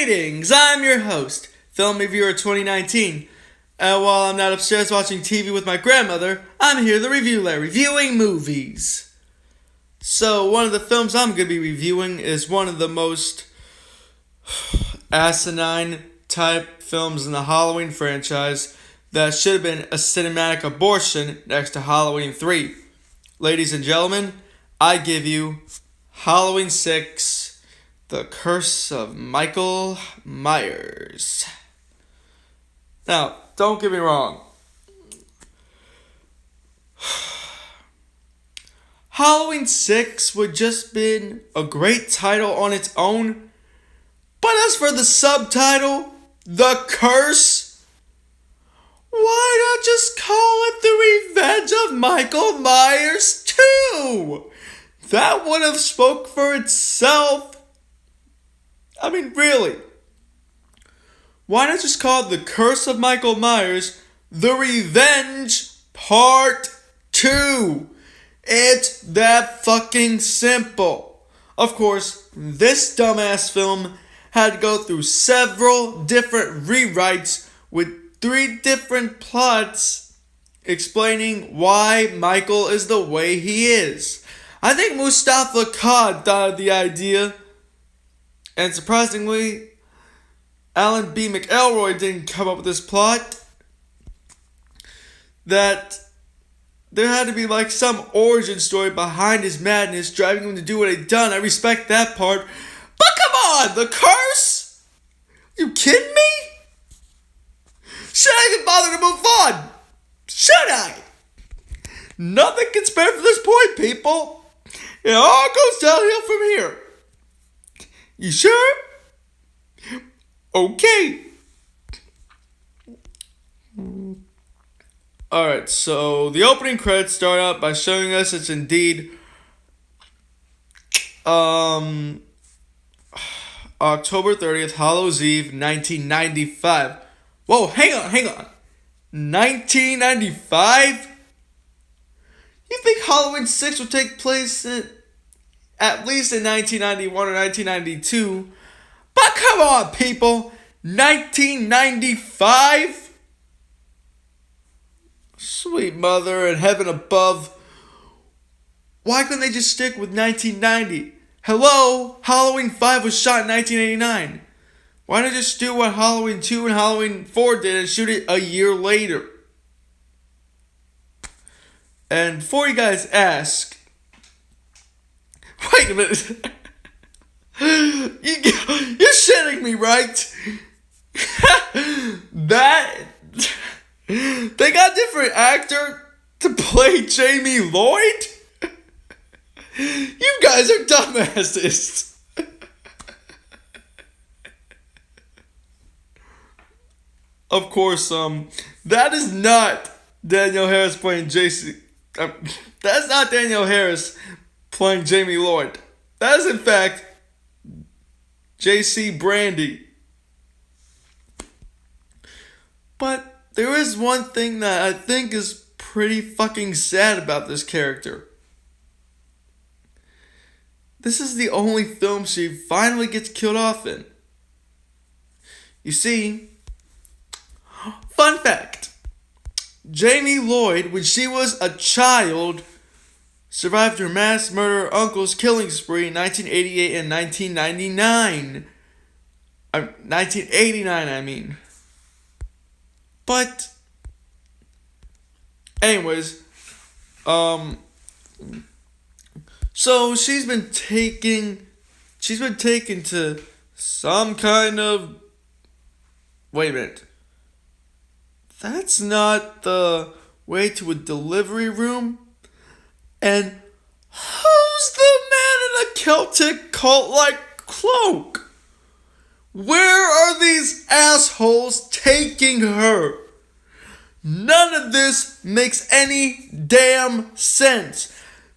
Greetings! I'm your host, Film Reviewer 2019. And while I'm not upstairs watching TV with my grandmother, I'm here the review layer, reviewing movies. So, one of the films I'm going to be reviewing is one of the most asinine type films in the Halloween franchise that should have been a cinematic abortion next to Halloween 3. Ladies and gentlemen, I give you Halloween 6, The Curse of Michael Myers. Now, don't get me wrong. Halloween 6 would just been a great title on its own. But as for the subtitle, The Curse, why not just call it The Revenge of Michael Myers 2? That would have spoke for itself. I mean, really. Why not just call it The Curse of Michael Myers, The Revenge Part 2? It's that fucking simple. Of course, this dumbass film had to go through several different rewrites with 3 different plots explaining why Michael is the way he is. I think Mustafa Khan thought of the idea, and surprisingly, Alan B. McElroy didn't come up with this plot. That there had to be like some origin story behind his madness, driving him to do what he'd done. I respect that part. But come on, The Curse? You kidding me? Should I even bother to move on? Should I? Nothing can spare from this point, people. It all goes downhill from here. You sure? Okay. Alright, so the opening credits start out by showing us it's indeed October 30th, Hallows Eve, 1995. Whoa, hang on. 1995? You think Halloween 6 would take place at least in 1991 or 1992? But come on, people! 1995? Sweet mother in heaven above. Why couldn't they just stick with 1990? Hello? Halloween 5 was shot in 1989. Why not just do what Halloween 2 and Halloween 4 did and shoot it a year later? And before you guys ask, wait a minute. You're shitting me, right? They got a different actor to play Jamie Lloyd? You guys are dumbasses. Of course, that is not Danielle Harris playing JC. That's not Danielle Harris playing Jamie Lloyd. That is, in fact, J.C. Brandy. But there is one thing that I think is pretty fucking sad about this character. This is the only film she finally gets killed off in. You see, fun fact, Jamie Lloyd, when she was a child, survived her mass murder uncle's killing spree in 1988 and 1999. 1989, I mean. But, anyways, so she's been taken to some kind of, wait a minute. That's not the way to a delivery room? And who's the man in a Celtic cult-like cloak? Where are these assholes taking her? None of this makes any damn sense.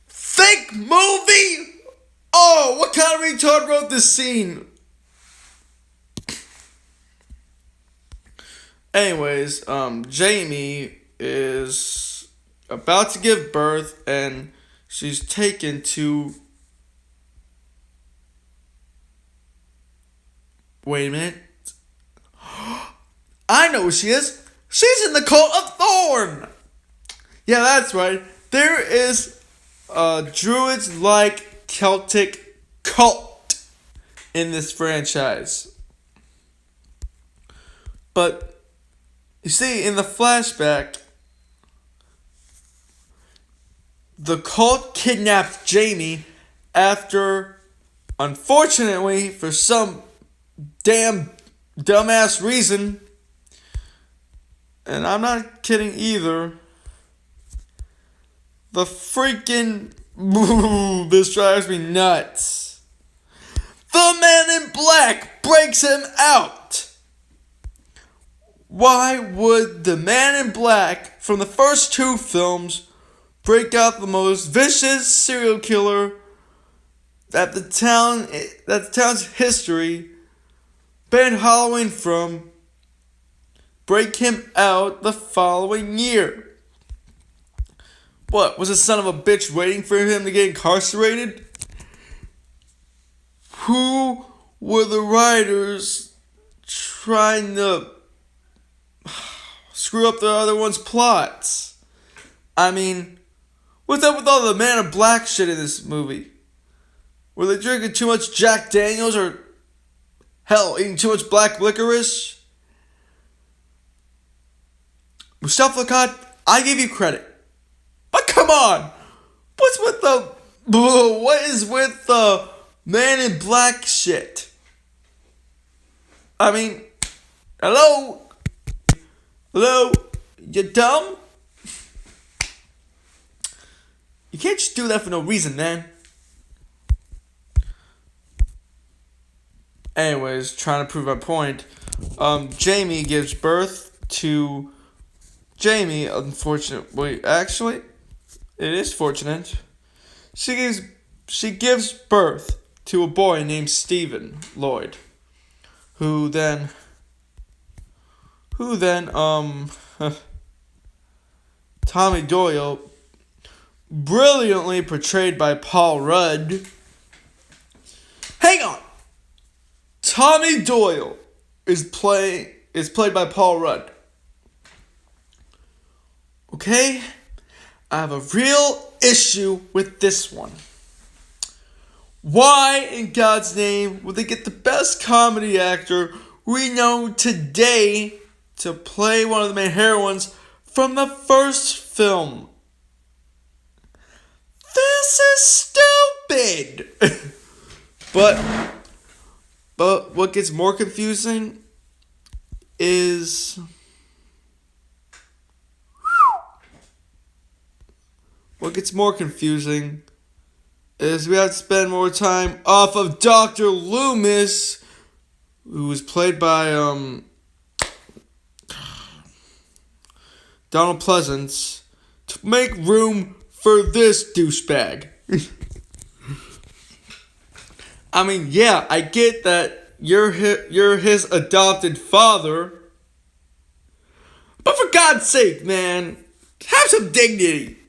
Fake movie? Oh, what kind of retard wrote this scene? Anyways, Jamie is about to give birth and she's taken to Wait a minute. I know who she is. She's in the Cult of Thorn. Yeah, that's right. There is a Druids-like Celtic cult in this franchise. But, you see, in the flashback, the cult kidnapped Jamie after, unfortunately, for some damn dumbass reason, and I'm not kidding either, the freaking, this drives me nuts. The Man in Black breaks him out. Why would the Man in Black from the first two films break out the most vicious serial killer that the town's history banned Halloween from, break him out the following year? What, was the son of a bitch waiting for him to get incarcerated? Who were the writers trying to screw up the other one's plots? I mean, what's up with all the Man in Black shit in this movie? Were they drinking too much Jack Daniels, or hell, eating too much black licorice? Mustafa Akkad, I give you credit. But come on! What is with the Man in Black shit? I mean, hello? Hello? You dumb? You can't just do that for no reason, man. Anyways, trying to prove my point. Jamie gives birth to... Jamie, unfortunately... Actually, it is fortunate. She gives birth to a boy named Stephen Lloyd. Who then... Tommy Doyle, brilliantly portrayed by Paul Rudd. Hang on! Tommy Doyle is played by Paul Rudd. Okay? I have a real issue with this one. Why in God's name would they get the best comedy actor we know today to play one of the main heroines from the first film? This is stupid! But what gets more confusing is... we have to spend more time off of Dr. Loomis, who was played by Donald Pleasance, to make room for this douchebag. I mean, yeah, I get that you're his adopted father, but for God's sake, man, have some dignity.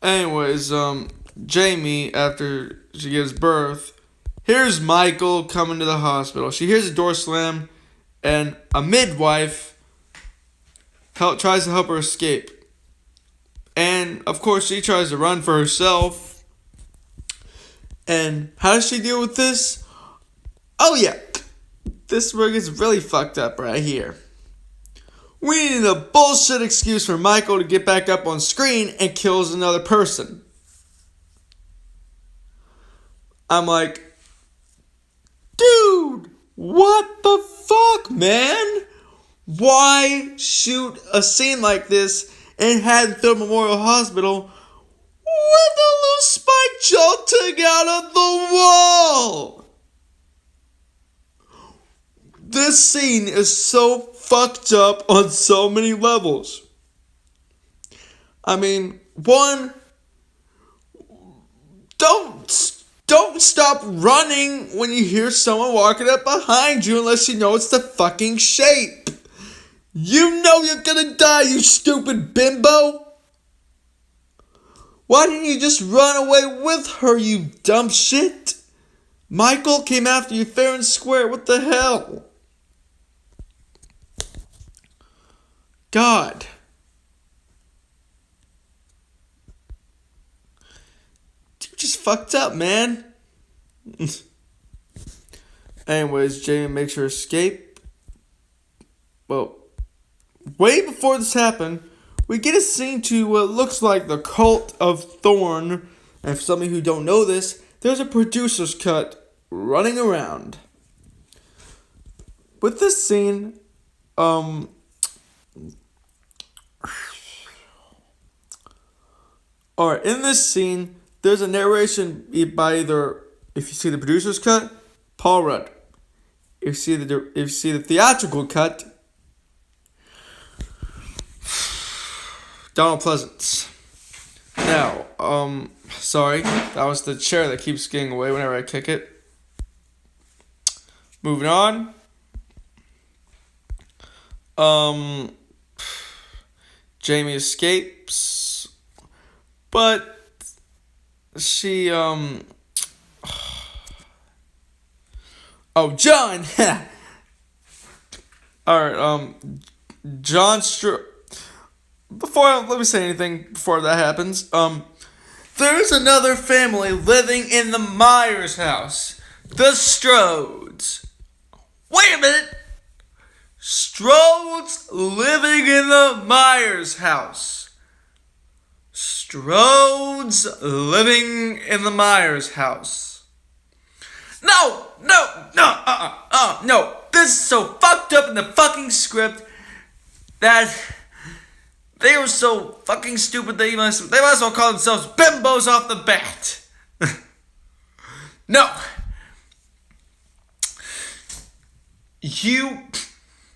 Anyways, Jamie, after she gives birth, here's Michael coming to the hospital. She hears the door slam, and a midwife tries to help her escape. And, of course, she tries to run for herself. And how does she deal with this? Oh, yeah. This where it gets really fucked up right here. We need a bullshit excuse for Michael to get back up on screen and kills another person. I'm like, dude, what the fuck, man? Why shoot a scene like this in Haddonfield Memorial Hospital with a loose spike jolting out of the wall? This scene is so fucked up on so many levels. I mean, one, don't stop running when you hear someone walking up behind you unless you know it's the fucking shape. You know you're gonna die, you stupid bimbo. Why didn't you just run away with her, you dumb shit? Michael came after you fair and square. What the hell? God. You just fucked up, man. Anyways, Jamie makes her escape. Well, way before this happened, we get a scene to what looks like the Cult of Thorn. And for some of you who don't know this, there's a producer's cut running around. With this scene, alright, in this scene, there's a narration by either, if you see the producer's cut, Paul Rudd. If you see the theatrical cut, Donald Pleasance. Now, sorry, that was the chair that keeps getting away whenever I kick it. Moving on. Jamie escapes, but she, oh, John! Alright, John let me say anything before that happens. There's another family living in the Myers house. The Strodes. Wait a minute! Strodes living in the Myers house. Strodes living in the Myers house. No! This is so fucked up in the fucking script that they were so fucking stupid they might as well call themselves bimbos off the bat. No. You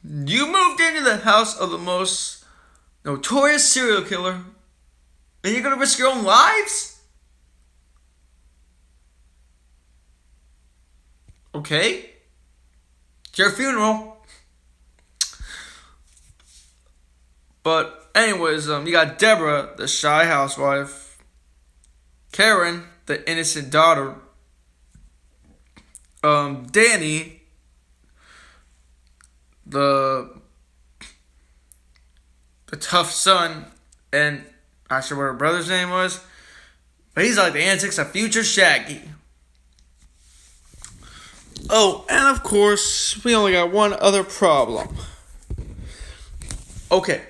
moved into the house of the most notorious serial killer, and you're gonna risk your own lives? Okay. It's your funeral. But anyways, you got Deborah, the shy housewife, Karen, the innocent daughter, Danny, the tough son, and not sure what her brother's name was, but he's like the antics of future Shaggy. Oh, and of course, we only got one other problem. Okay,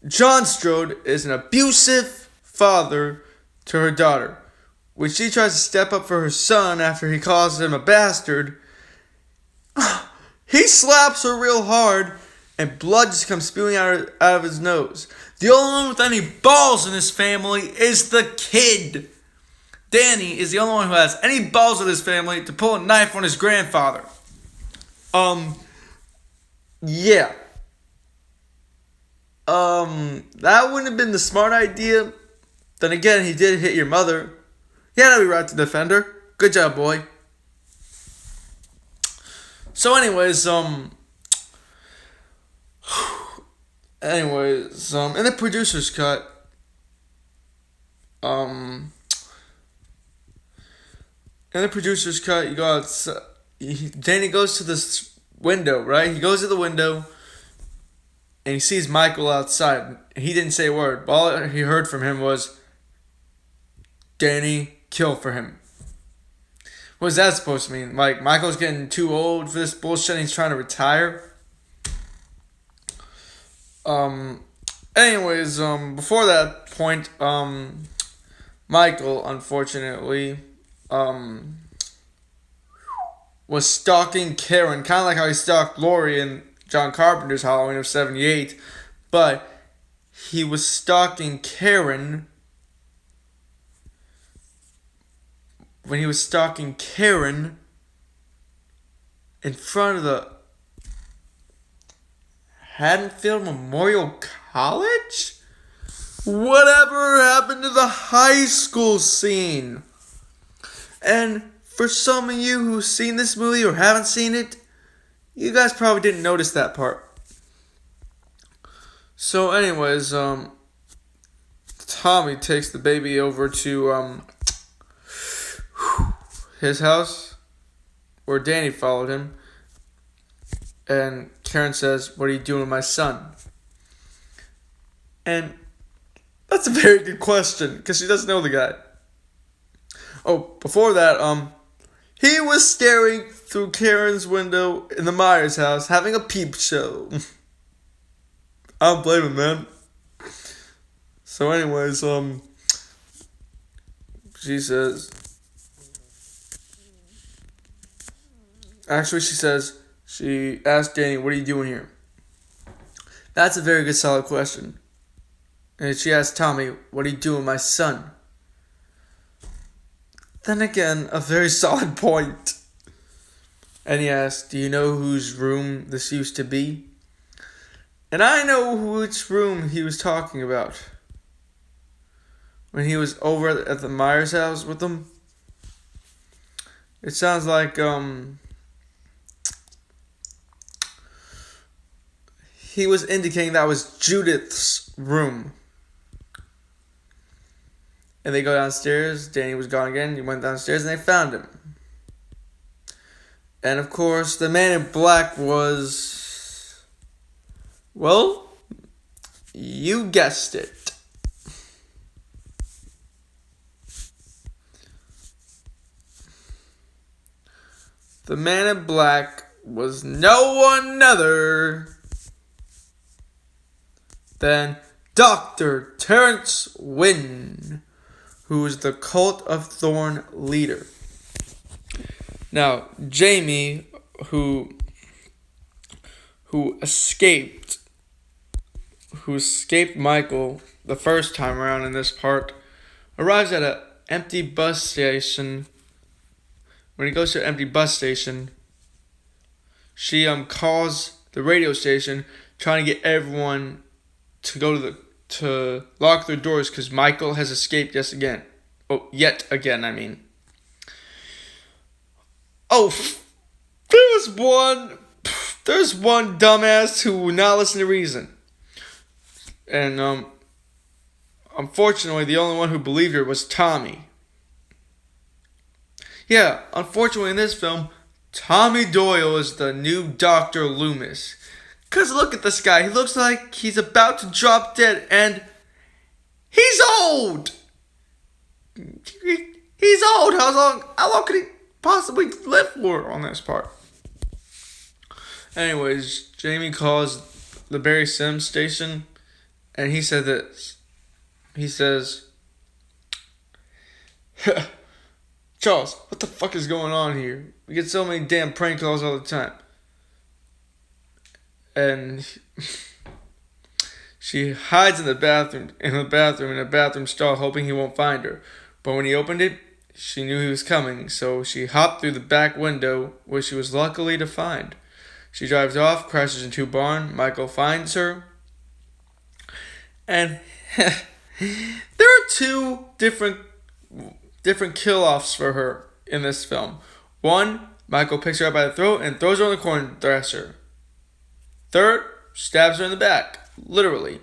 John Strode is an abusive father to her daughter. When she tries to step up for her son after he calls him a bastard, he slaps her real hard and blood just comes spewing out of his nose. The only one with any balls in his family is the kid. Danny is the only one who has any balls in his family to pull a knife on his grandfather. Yeah. That wouldn't have been the smart idea. Then again, he did hit your mother. He had every right to defend her. Good job, boy. So anyways, in the producer's cut, you go outside. Danny goes to this window, right? He goes to the window, and he sees Michael outside. He didn't say a word. All he heard from him was, Danny, kill for him. What is that supposed to mean? Like, Michael's getting too old for this bullshit and he's trying to retire? Anyways, before that point, Michael, unfortunately, was stalking Karen, kind of like how he stalked Laurie in John Carpenter's Halloween of 78, but he was stalking Karen when he was stalking Karen in front of the Haddonfield Memorial College? Whatever happened to the high school scene? And for some of you who've seen this movie or haven't seen it, you guys probably didn't notice that part. So anyways, Tommy takes the baby over to his house, where Danny followed him. And Karen says, "What are you doing with my son?" And that's a very good question, because she doesn't know the guy. Oh, before that, he was staring through Karen's window in the Myers house, having a peep show. I don't blame him, man. So anyways, she says... Actually, she asked Danny, "What are you doing here?" That's a very good, solid question. And she asked Tommy, "What are you doing with my son?" Then again, a very solid point. And he asked, "Do you know whose room this used to be?" And I know which room he was talking about. When he was over at the Myers house with them. It sounds like, he was indicating that was Judith's room. And they go downstairs. Danny was gone again. He went downstairs and they found him. And of course, the man in black was... Well, you guessed it. The man in black was no one other than Dr. Terrence Wynn, who is the Cult of Thorn leader. Now, Jamie, who escaped Michael the first time around in this part, arrives at an empty bus station. When he goes to an empty bus station, she calls the radio station, trying to get everyone to lock their doors because Michael has escaped yet again. There's one dumbass who will not listen to reason. And unfortunately, the only one who believed her was Tommy. Yeah, unfortunately in this film, Tommy Doyle is the new Dr. Loomis. Because look at this guy. He looks like he's about to drop dead. And he's old. He's old. How long could he possibly live for on this part? Anyways, Jamie calls the Barry Sims station. And he said this. He says, "Charles, what the fuck is going on here? We get so many damn prank calls all the time." And she hides in a bathroom stall, hoping he won't find her. But when he opened it, she knew he was coming, so she hopped through the back window, which she was luckily to find. She drives off, crashes into a barn. Michael finds her. And there are two different kill-offs for her in this film. One, Michael picks her up by the throat and throws her on the corn thresher. Third, stabs her in the back, literally.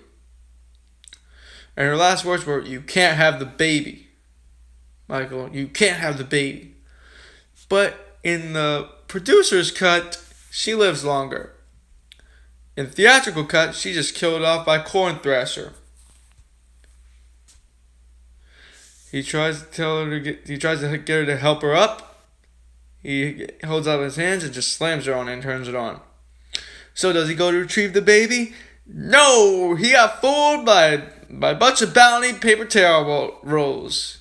And her last words were, "You can't have the baby. Michael, you can't have the baby." But in the producer's cut, she lives longer. In the theatrical cut, she just killed off by corn thresher. He tries to get her to help her up. He holds up his hands and just slams her on it and turns it on. So does he go to retrieve the baby? No! He got fooled by a bunch of bounty paper towel rolls.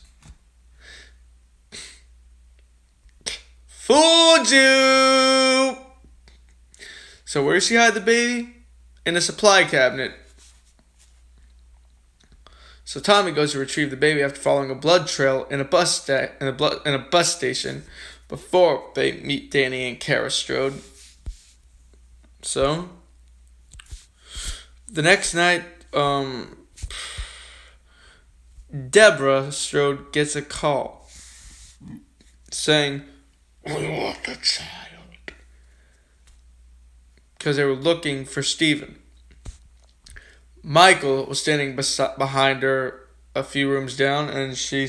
Fooled you! So where does she hide the baby? In a supply cabinet. So Tommy goes to retrieve the baby after following a blood trail in a bus station before they meet Danny and Kara Strode. So the next night, Deborah Strode gets a call saying, "We want the child," because they were looking for Stephen. Michael was standing behind her a few rooms down, and she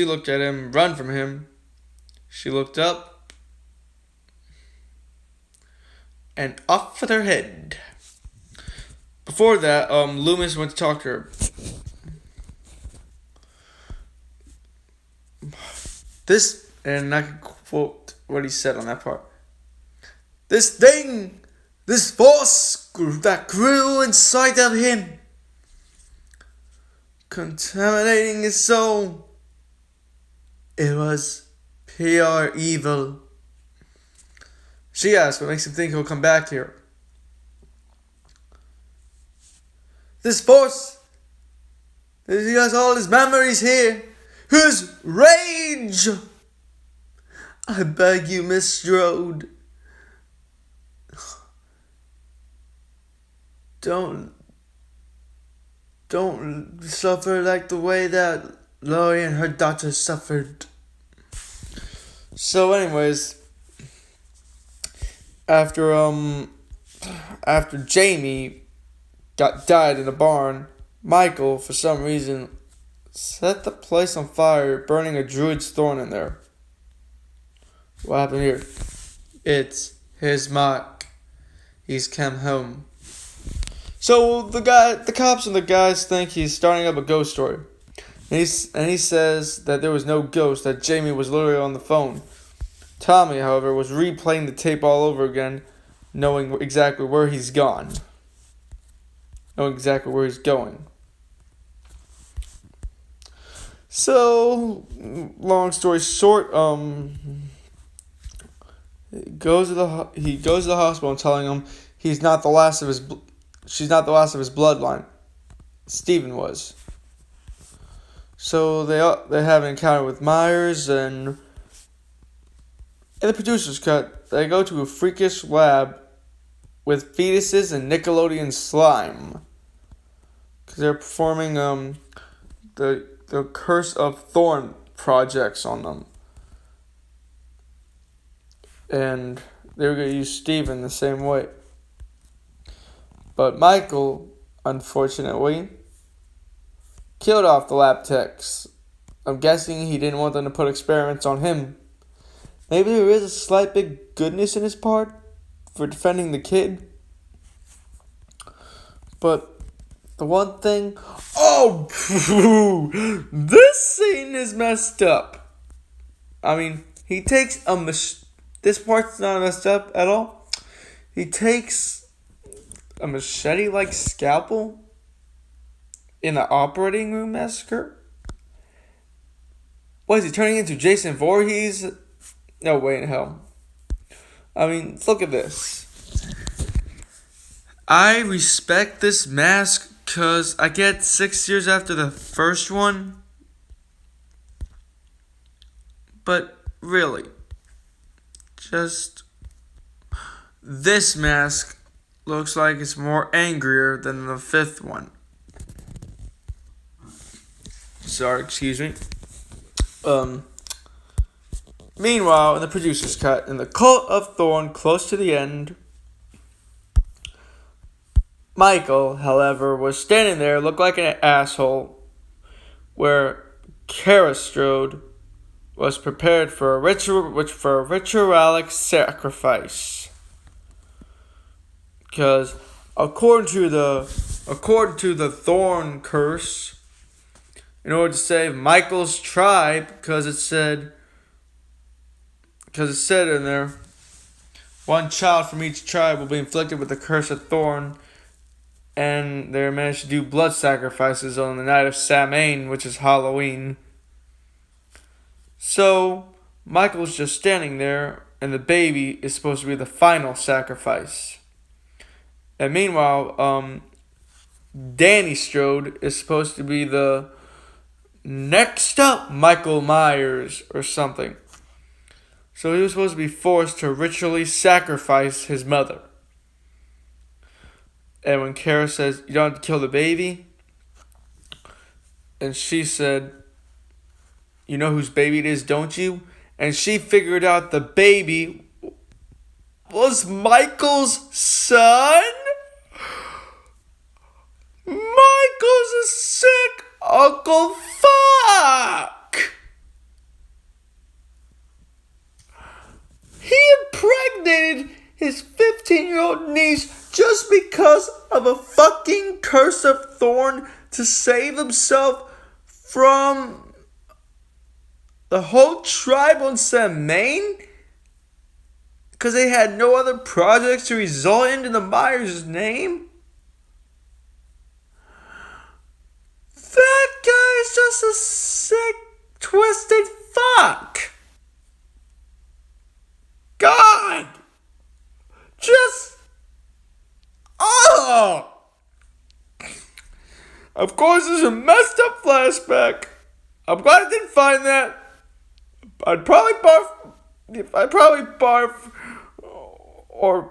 looked at him, run from him. She looked up and off with her head. Before that, Loomis went to talk to her. This, and I can quote what he said on that part. This force that grew inside of him, contaminating his soul. It was pure evil. She asked, what makes him think he'll come back here? This force, he has all his memories here. His rage. I beg you, Miss Strode. Don't suffer like the way that Laurie and her daughter suffered. So anyways, after Jamie died in a barn, Michael, for some reason, set the place on fire, burning a druid's thorn in there. What happened here? It's his mark. He's come home. So the cops and the guys think he's starting up a ghost story. And he says that there was no ghost, that Jamie was literally on the phone. Tommy, however, was replaying the tape all over again, knowing exactly where he's gone. Knowing exactly where he's going. So, long story short, he goes to the hospital and telling him she's not the last of his bloodline. Stephen was. So they have an encounter with Myers, and in the producer's cut, they go to a freakish lab with fetuses and Nickelodeon slime, because they're performing the Curse of Thorn projects on them. And they were going to use Steven the same way. But Michael, unfortunately, killed off the lab techs. I'm guessing he didn't want them to put experiments on him. Maybe there is a slight bit goodness in his part for defending the kid. But the one thing... Oh! This scene is messed up. I mean, he takes this part's not messed up at all. He takes a machete-like scalpel in the operating room massacre. What is he turning into? Jason Voorhees? No way in hell. I mean, look at this. I respect this mask because I get 6 years after the first one. But really, just this mask looks like it's more angrier than the fifth one. Sorry, excuse me. Meanwhile, in the producer's cut, in the Cult of Thorn, close to the end, Michael, however, was standing there, looked like an asshole, where Kara Strode was prepared for a ritualic sacrifice. Because according to the Thorn curse, in order to save Michael's tribe, because it said in there, one child from each tribe will be inflicted with the curse of Thorn, and they managed to do blood sacrifices on the night of Samhain, which is Halloween. So Michael's just standing there, and the baby is supposed to be the final sacrifice. And meanwhile, Danny Strode is supposed to be the next up Michael Myers or something. So he was supposed to be forced to ritually sacrifice his mother. And when Kara says, you don't have to kill the baby, and she said, you know whose baby it is, don't you? And she figured out the baby was Michael's son? Michael's a sick Uncle Fuck! He impregnated his 15-year-old niece just because of a fucking curse of thorn to save himself from the whole tribe on Samain? Because they had no other projects to result into the Myers' name? That guy's just a sick, twisted fuck. God! Just... Oh! Of course, it's a messed up flashback. I'm glad I didn't find that. I'd probably barf or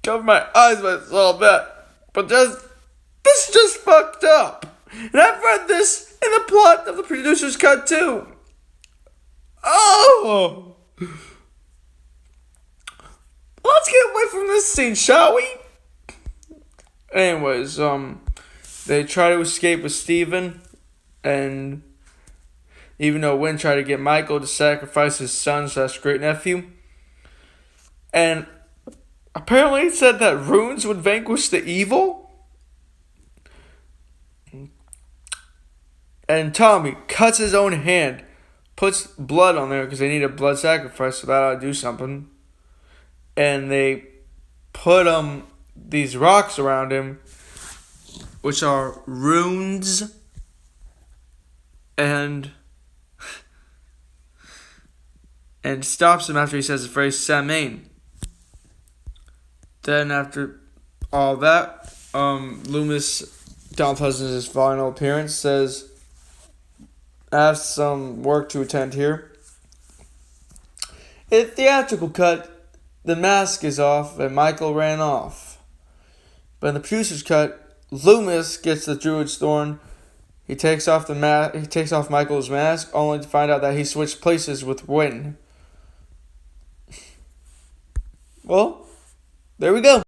cover my eyes when I saw that. But this is just fucked up. And I've read this in the plot of the producer's cut too. Oh! Let's get away from this scene, shall we? Anyways, they try to escape with Steven, and even though Wynn tried to get Michael to sacrifice his son/great-nephew, and apparently it said that runes would vanquish the evil, and Tommy cuts his own hand, puts blood on there because they need a blood sacrifice, so that ought to do something, and they put these rocks around him, which are runes, and stops him after he says the phrase Samain. Then after all that, Loomis, Don Pleasant's final appearance, says, I have some work to attend here. In the theatrical cut, the mask is off and Michael ran off. But in the producer's cut, Loomis gets the Druid's Thorn. He takes off Michael's mask, only to find out that he switched places with Wynn. Well, there we go.